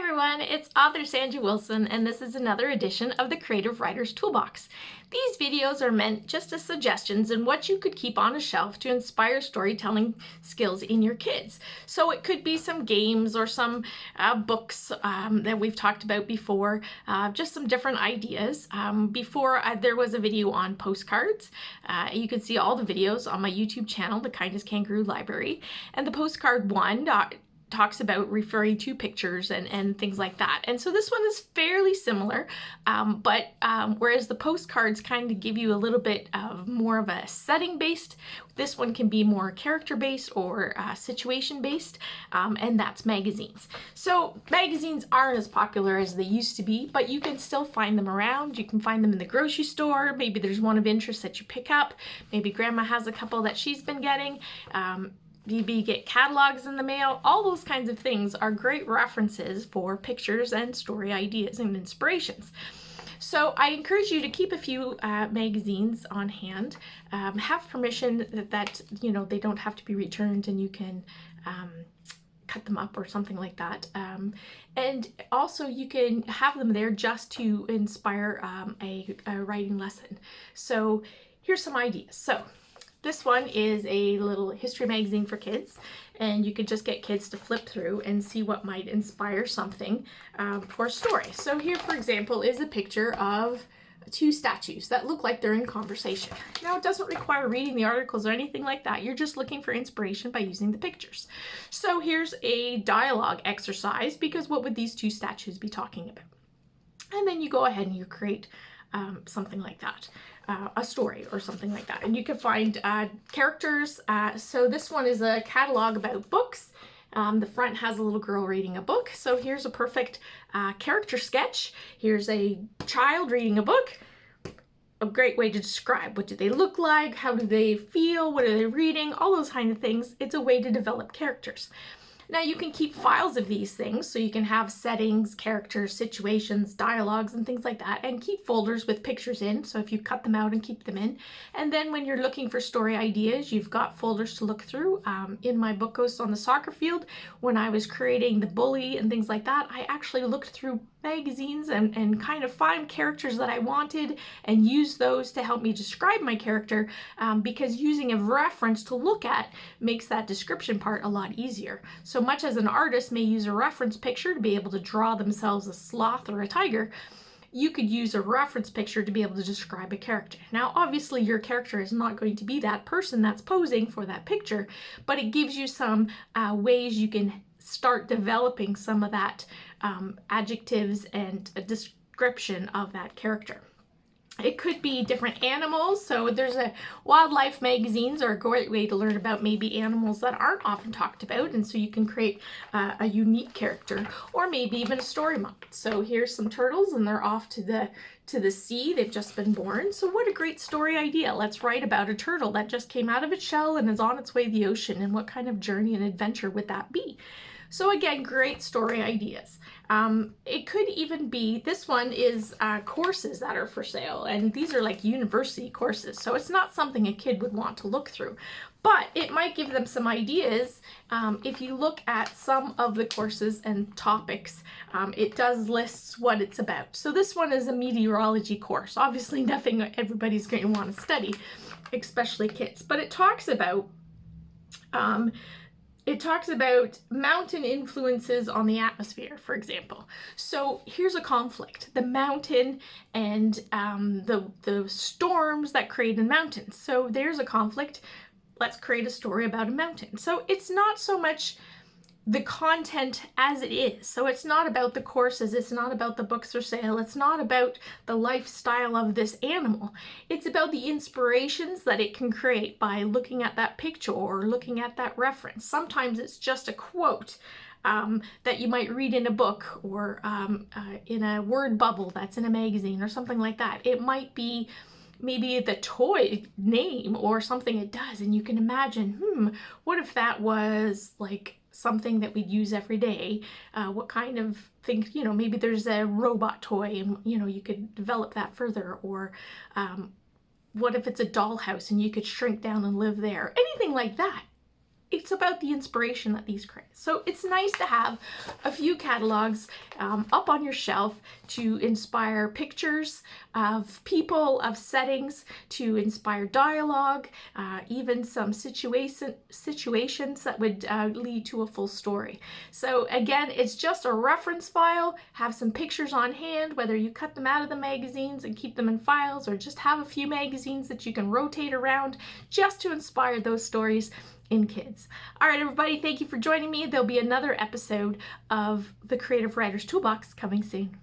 everyone, it's author Sandra Wilson, and this is another edition of the Creative Writer's Toolbox. These videos are meant just as suggestions in what you could keep on a shelf to inspire storytelling skills in your kids. So it could be some games or some books that we've talked about before, just some different ideas. Before there was a video on postcards. You can see all the videos on my YouTube channel, The Kindness Kangaroo Library, and the postcard one talks about referring to pictures and things like that. And so this one is fairly similar, but whereas the postcards kind of give you a little bit of more of a setting based, this one can be more character based or situation based, and that's magazines. So magazines aren't as popular as they used to be, but you can still find them around. You can find them in the grocery store. Maybe there's one of interest that you pick up. Maybe grandma has a couple that she's been getting. Maybe you get catalogs in the mail. All those kinds of things are great references for pictures and story ideas and inspirations. So I encourage you to keep a few magazines on hand. Have permission that you know they don't have to be returned, and you can cut them up or something like that. And also you can have them there just to inspire a writing lesson. So here's some ideas. So this one is a little history magazine for kids, and you could just get kids to flip through and see what might inspire something for a story. So here, for example, is a picture of two statues that look like they're in conversation. Now, it doesn't require reading the articles or anything like that. You're just looking for inspiration by using the pictures. So here's a dialogue exercise, because what would these two statues be talking about? And then you go ahead and you create something like that. A story or something like that. And you can find characters. So this one is a catalog about books. The front has a little girl reading a book. So here's a perfect character sketch. Here's a child reading a book. A great way to describe what do they look like, how do they feel, what are they reading, all those kind of things. It's a way to develop characters. Now you can keep files of these things, so you can have settings, characters, situations, dialogues, and things like that, and keep folders with pictures in, so if you cut them out and keep them in. And then when you're looking for story ideas, you've got folders to look through. In my book Ghosts on the Soccer Field, when I was creating the bully and things like that, I actually looked through magazines and kind of find characters that I wanted and use those to help me describe my character, because using a reference to look at makes that description part a lot easier. So much as an artist may use a reference picture to be able to draw themselves a sloth or a tiger, you could use a reference picture to be able to describe a character. Now, obviously, your character is not going to be that person that's posing for that picture, but it gives you some ways you can start developing some of that adjectives and a description of that character. It could be different animals. So there's wildlife magazines are a great way to learn about maybe animals that aren't often talked about, and so you can create a unique character, or maybe even a story mode. So here's some turtles, and they're off to the sea. They've just been born. So what a great story idea. Let's write about a turtle that just came out of its shell and is on its way to the ocean, and what kind of journey and adventure would that be? So again, great story ideas. It could even be, this one is courses that are for sale, and these are like university courses, so it's not something a kid would want to look through, but it might give them some ideas. If you look at some of the courses and topics, it does list what it's about. So this one is a meteorology course, obviously nothing everybody's going to want to study, especially kids, but it talks about mountain influences on the atmosphere, for example. So here's a conflict: the mountain and the storms that create a mountain. So there's a conflict. Let's create a story about a mountain. So it's not so much the content as it is. So it's not about the courses, it's not about the books for sale, it's not about the lifestyle of this animal. It's about the inspirations that it can create by looking at that picture or looking at that reference. Sometimes it's just a quote that you might read in a book, or in a word bubble that's in a magazine or something like that. It might be maybe the toy name or something it does, and you can imagine, what if that was like something that we'd use every day? What kind of thing, maybe there's a robot toy, and you could develop that further. Or what if it's a dollhouse and you could shrink down and live there? Anything like that. it's about the inspiration that these create. So it's nice to have a few catalogs up on your shelf to inspire pictures of people, of settings, to inspire dialogue, even some situations that would lead to a full story. So again, it's just a reference file. Have some pictures on hand, whether you cut them out of the magazines and keep them in files, or just have a few magazines that you can rotate around just to inspire those stories in kids. All right, everybody, thank you for joining me. There'll be another episode of the Creative Writer's Toolbox coming soon.